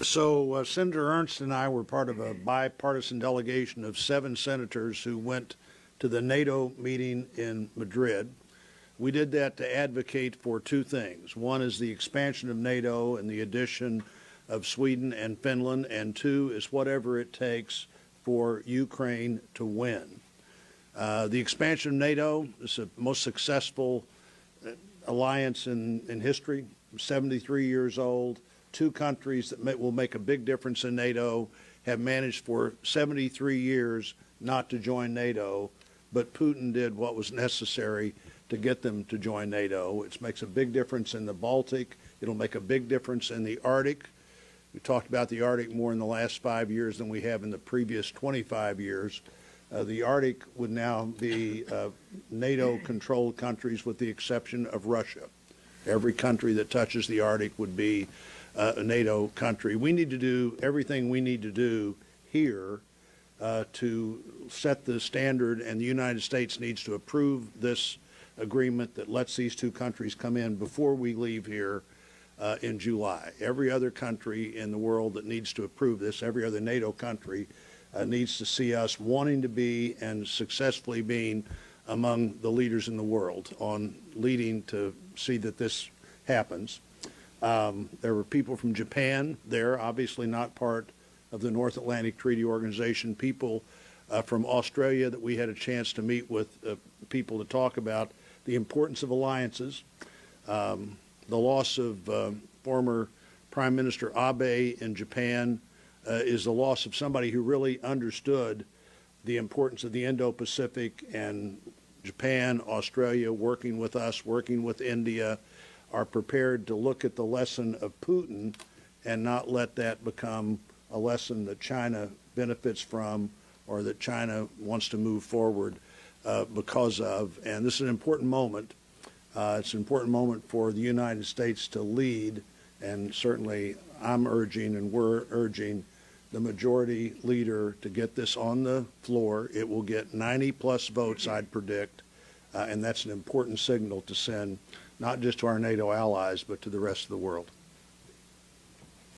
So Senator Ernst and I were part of a bipartisan delegation of 7 senators who went to the NATO meeting in Madrid. We did that to advocate for 2 things. One is the expansion of NATO and the addition of Sweden and Finland, and 2 is whatever it takes for Ukraine to win. The expansion of NATO is the most successful alliance in history, 73 years old. 2 countries that will make a big difference in NATO have managed for 73 years not to join NATO, but Putin did what was necessary to get them to join NATO. It makes a big difference in the Baltic. It'll make a big difference in the Arctic. We talked about the Arctic more in the last 5 years than we have in the previous 25 years. The Arctic would now be NATO-controlled countries with the exception of Russia. Every country that touches the Arctic would be a NATO country. We need to do everything we need to do here to set the standard, and the United States needs to approve this agreement that lets these 2 countries come in before we leave here in July. Every other country in the world that needs to approve this, every other NATO country, needs to see us wanting to be and successfully being among the leaders in the world on leading to see that this happens. There were people from Japan there, obviously not part of the North Atlantic Treaty Organization, people from Australia that we had a chance to meet with, people to talk about the importance of alliances. The loss of former Prime Minister Abe in Japan is the loss of somebody who really understood the importance of the Indo-Pacific, and Japan, Australia, working with us, working with India, are prepared to look at the lesson of Putin and not let that become a lesson that China benefits from or that China wants to move forward because of. And this is an important moment. It's an important moment for the United States to lead, and certainly I'm urging and we're urging the majority leader to get this on the floor. It will get 90+ votes, I'd predict, and that's an important signal to send not just to our NATO allies, but to the rest of the world.